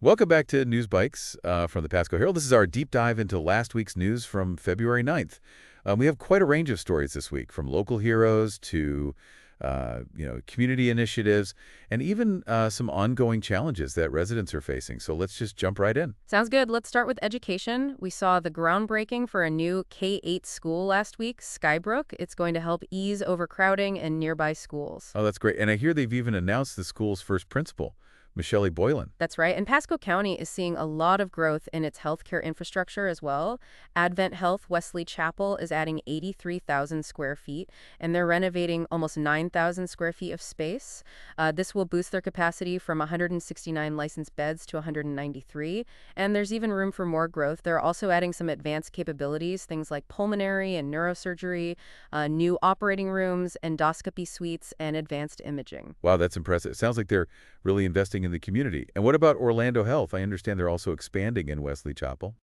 Welcome back to News Bikes from the Pasco Herald. This is our deep dive into last week's news from February 9th. We have quite a range of stories this week, from local heroes to community initiatives, and even some ongoing challenges that residents are facing. So let's just jump right in. Sounds good. Let's start with education. We saw the groundbreaking for a new K-8 school last week, Skybrooke. It's going to help ease overcrowding in nearby schools. Oh, that's great. And I hear they've even announced the school's first principal, Michelle Boylan. That's right. And Pasco County is seeing a lot of growth in its healthcare infrastructure as well. AdventHealth Wesley Chapel is adding 83,000 square feet, and they're renovating almost 9,000 square feet of space. This will boost their capacity from 169 licensed beds to 193, and there's even room for more growth. They're also adding some advanced capabilities, things like pulmonary and neurosurgery, new operating rooms, endoscopy suites, and advanced imaging. Wow, that's impressive. It sounds like they're really investing in the community. And what about Orlando Health? I understand they're also expanding in Wesley Chapel.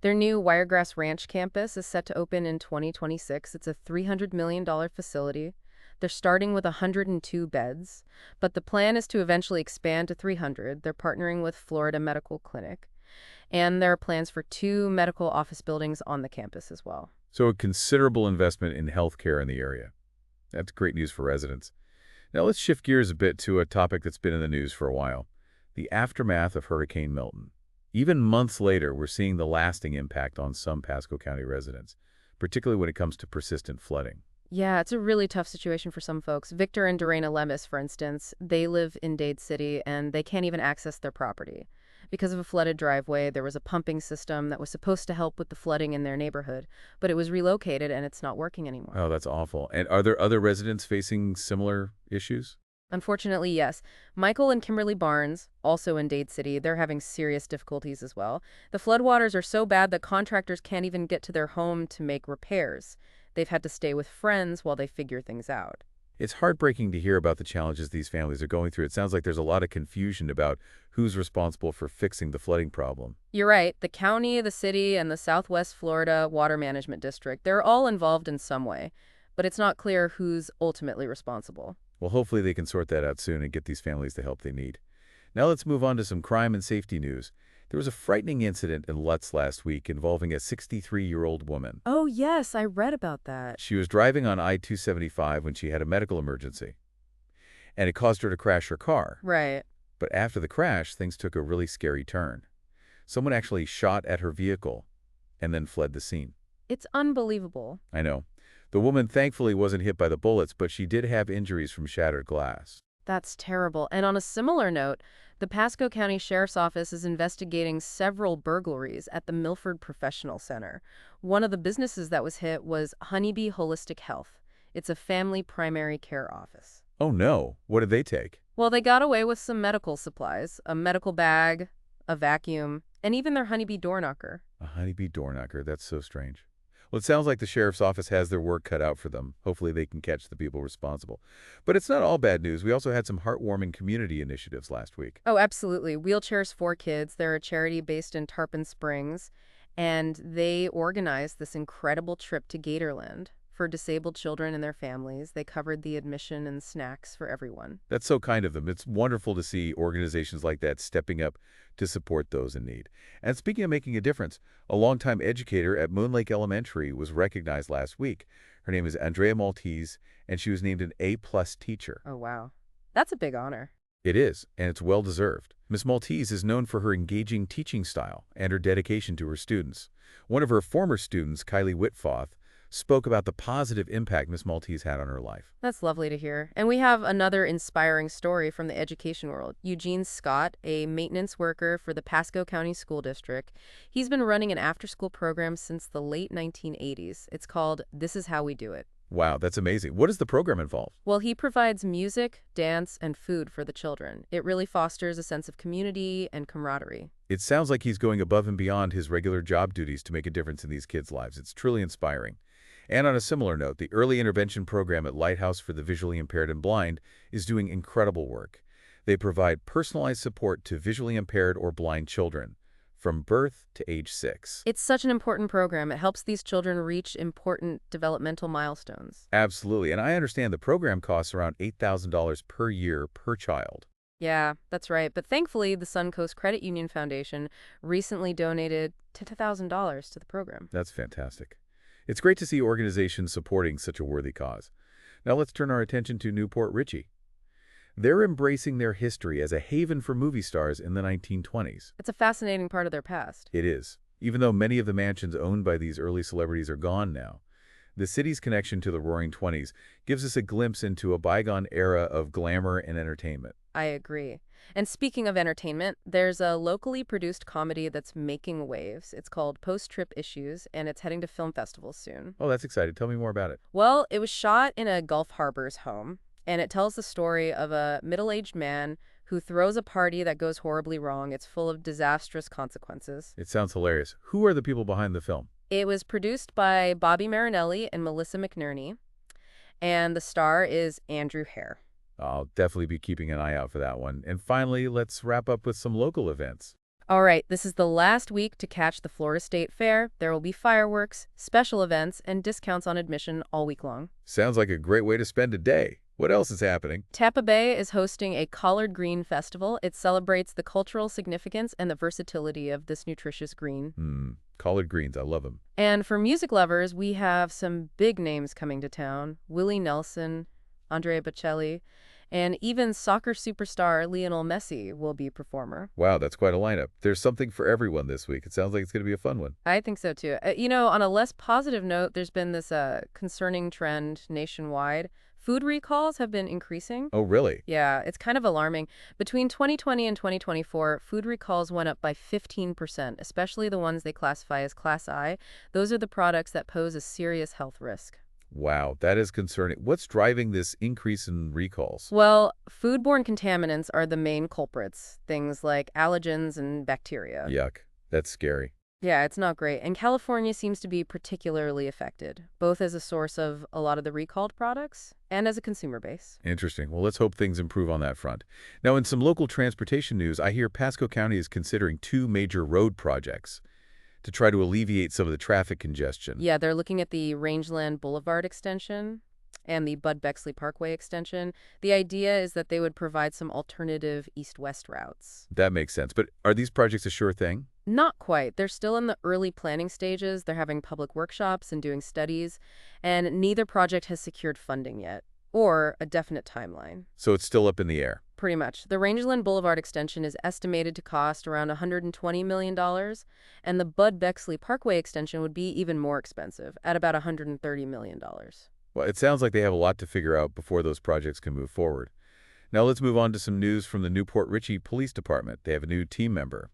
Their new Wiregrass Ranch campus is set to open in 2026. It's a $300 million facility. They're starting with 102 beds, but the plan is to eventually expand to 300. They're partnering with Florida Medical Clinic, and there are plans for 2 medical office buildings on the campus as well. So a considerable investment in healthcare in the area. That's great news for residents. Now let's shift gears a bit to a topic that's been in the news for a while, the aftermath of Hurricane Milton. Even months later, we're seeing the lasting impact on some Pasco County residents, particularly when it comes to persistent flooding. Yeah, it's a really tough situation for some folks. Victor and Dorena Lemus, for instance, they live in Dade City, and they can't even access their property. Because of a flooded driveway, there was a pumping system that was supposed to help with the flooding in their neighborhood, but it was relocated and it's not working anymore. Oh, that's awful. And are there other residents facing similar issues? Unfortunately, yes. Michael and Kimberly Barnes, also in Dade City, they're having serious difficulties as well. The floodwaters are so bad that contractors can't even get to their home to make repairs. They've had to stay with friends while they figure things out. It's heartbreaking to hear about the challenges these families are going through. It sounds like there's a lot of confusion about who's responsible for fixing the flooding problem. You're right. The county, the city, and the Southwest Florida Water Management District, they're all involved in some way, but it's not clear who's ultimately responsible. Well, hopefully they can sort that out soon and get these families the help they need. Now let's move on to some crime and safety news. There was a frightening incident in Lutz last week involving a 63-year-old woman. Oh, yes, I read about that. She was driving on I-275 when she had a medical emergency, and it caused her to crash her car. Right. But after the crash, things took a really scary turn. Someone actually shot at her vehicle and then fled the scene. It's unbelievable. I know. The woman thankfully wasn't hit by the bullets, but she did have injuries from shattered glass. That's terrible. And on a similar note, the Pasco County Sheriff's Office is investigating several burglaries at the Milford Professional Center. One of the businesses that was hit was Honeybee Holistic Health. It's a family primary care office. Oh no, what did they take? Well, they got away with some medical supplies, a medical bag, a vacuum, and even their honeybee door knocker. A honeybee door knocker, that's so strange. Well, it sounds like the sheriff's office has their work cut out for them. Hopefully they can catch the people responsible. But it's not all bad news. We also had some heartwarming community initiatives last week. Oh, absolutely. Wheelchairs for Kids. They're a charity based in Tarpon Springs, and they organized this incredible trip to Gatorland for disabled children and their families. They covered the admission and snacks for everyone. That's so kind of them. It's wonderful to see organizations like that stepping up to support those in need. And speaking of making a difference, a longtime educator at Moon Lake Elementary was recognized last week. Her name is Andrea Maltese, and she was named an A-plus teacher. Oh, wow. That's a big honor. It is, and it's well-deserved. Ms. Maltese is known for her engaging teaching style and her dedication to her students. One of her former students, Kylie Whitfoth, spoke about the positive impact Ms. Maltese had on her life. That's lovely to hear. And we have another inspiring story from the education world. Eugene Scott, a maintenance worker for the Pasco County School District. He's been running an after-school program since the late 1980s. It's called This Is How We Do It. Wow, that's amazing. What does the program involve? Well, he provides music, dance, and food for the children. It really fosters a sense of community and camaraderie. It sounds like he's going above and beyond his regular job duties to make a difference in these kids' lives. It's truly inspiring. And on a similar note, the early intervention program at Lighthouse for the Visually Impaired and Blind is doing incredible work. They provide personalized support to visually impaired or blind children from birth to age 6. It's such an important program. It helps these children reach important developmental milestones. Absolutely. And I understand the program costs around $8,000 per year per child. Yeah, that's right. But thankfully, the Suncoast Credit Union Foundation recently donated $10,000 to the program. That's fantastic. It's great to see organizations supporting such a worthy cause. Now let's turn our attention to Newport Richey. They're embracing their history as a haven for movie stars in the 1920s. It's a fascinating part of their past. It is. Even though many of the mansions owned by these early celebrities are gone now, the city's connection to the Roaring Twenties gives us a glimpse into a bygone era of glamour and entertainment. I agree. And speaking of entertainment, there's a locally produced comedy that's making waves. It's called Post-Trip Issues, and it's heading to film festivals soon. Oh, that's exciting. Tell me more about it. Well, it was shot in a Gulf Harbor's home, and it tells the story of a middle-aged man who throws a party that goes horribly wrong. It's full of disastrous consequences. It sounds hilarious. Who are the people behind the film? It was produced by Bobby Marinelli and Melissa McNerney, and the star is Andrew Hare. I'll definitely be keeping an eye out for that one. And finally, let's wrap up with some local events. All right, this is the last week to catch the Florida State Fair. There will be fireworks, special events, and discounts on admission all week long. Sounds like a great way to spend a day. What else is happening? Tampa Bay is hosting a collard green festival. It celebrates the cultural significance and the versatility of this nutritious green. Collard greens, I love them. And for music lovers, we have some big names coming to town. Willie Nelson, Andrea Bocelli, and even soccer superstar Lionel Messi will be a performer. Wow, that's quite a lineup. There's something for everyone this week. It sounds like it's going to be a fun one. I think so, too. On a less positive note, there's been this concerning trend nationwide. Food recalls have been increasing. Oh, really? Yeah, it's kind of alarming. Between 2020 and 2024, food recalls went up by 15%, especially the ones they classify as Class I. Those are the products that pose a serious health risk. Wow, that is concerning. What's driving this increase in recalls? Well, foodborne contaminants are the main culprits, things like allergens and bacteria. Yuck. That's scary. Yeah, it's not great. And California seems to be particularly affected, both as a source of a lot of the recalled products and as a consumer base. Interesting. Well, let's hope things improve on that front. Now, in some local transportation news, I hear Pasco County is considering 2 major road projects to try to alleviate some of the traffic congestion. Yeah, they're looking at the Rangeland Blvd Extension and the Bexley Parkway Extension. The idea is that they would provide some alternative east-west routes. That makes sense. But are these projects a sure thing? Not quite. They're still in the early planning stages. They're having public workshops and doing studies, and neither project has secured funding yet, or a definite timeline. So it's still up in the air. Pretty much. The Rangeland Blvd Extension is estimated to cost around $120 million, and the Bexley Parkway Extension would be even more expensive, at about $130 million. Well, it sounds like they have a lot to figure out before those projects can move forward. Now let's move on to some news from the Newport Richey Police Department. They have a new team member,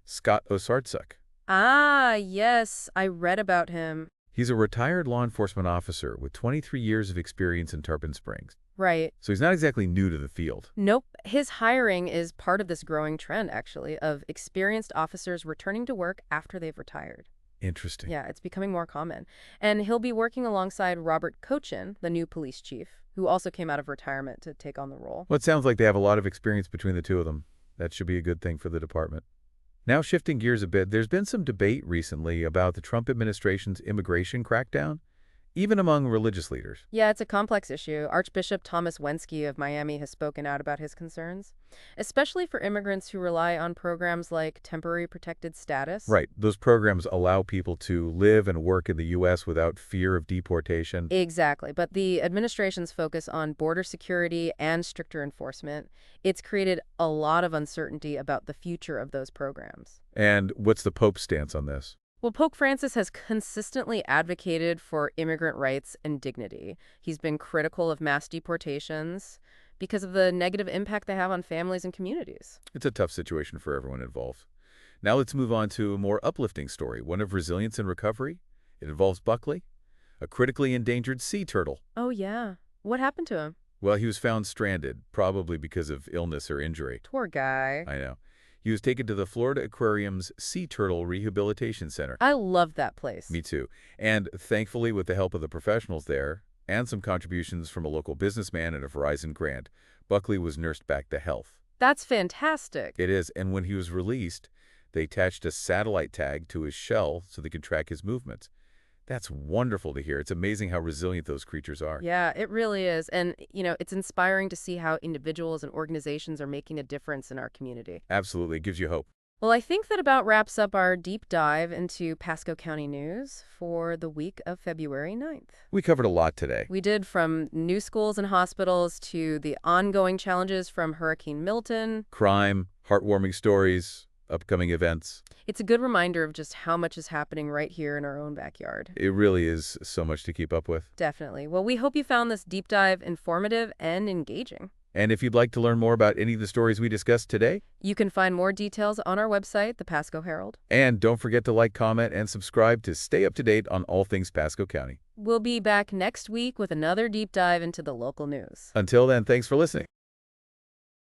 Scott Osartsuk. Ah, yes, I read about him. He's a retired law enforcement officer with 23 years of experience in Tarpon Springs. Right. So he's not exactly new to the field. Nope. His hiring is part of this growing trend, actually, of experienced officers returning to work after they've retired. Interesting. Yeah, it's becoming more common. And he'll be working alongside Robert Cochin, the new police chief, who also came out of retirement to take on the role. Well, it sounds like they have a lot of experience between the two of them. That should be a good thing for the department. Now shifting gears a bit, there's been some debate recently about the Trump administration's immigration crackdown, even among religious leaders. Yeah, it's a complex issue. Archbishop Thomas Wensky of Miami has spoken out about his concerns, especially for immigrants who rely on programs like temporary protected status. Right. Those programs allow people to live and work in the U.S. without fear of deportation. Exactly. But the administration's focus on border security and stricter enforcement, it's created a lot of uncertainty about the future of those programs. And what's the Pope's stance on this? Well, Pope Francis has consistently advocated for immigrant rights and dignity. He's been critical of mass deportations because of the negative impact they have on families and communities. It's a tough situation for everyone involved. Now let's move on to a more uplifting story, one of resilience and recovery. It involves Buckley, a critically endangered sea turtle. Oh, yeah. What happened to him? Well, he was found stranded, probably because of illness or injury. Poor guy. I know. He was taken to the Florida Aquarium's Sea Turtle Rehabilitation Center. I love that place. Me too. And thankfully, with the help of the professionals there and some contributions from a local businessman and a Verizon grant, Buckley was nursed back to health. That's fantastic. It is. And when he was released, they attached a satellite tag to his shell so they could track his movements. That's wonderful to hear. It's amazing how resilient those creatures are. Yeah, it really is. And, it's inspiring to see how individuals and organizations are making a difference in our community. Absolutely. It gives you hope. Well, I think that about wraps up our deep dive into Pasco County news for the week of February 9th. We covered a lot today. We did, from new schools and hospitals to the ongoing challenges from Hurricane Milton. Crime, heartwarming stories, upcoming events. It's a good reminder of just how much is happening right here in our own backyard. It really is so much to keep up with. Definitely. Well, we hope you found this deep dive informative and engaging. And if you'd like to learn more about any of the stories we discussed today, You can find more details on our website, the Pasco Herald. and don't forget to like, comment, and subscribe to stay up to date on all things Pasco County. We'll be back next week with another deep dive into the local news. Until then, thanks for listening.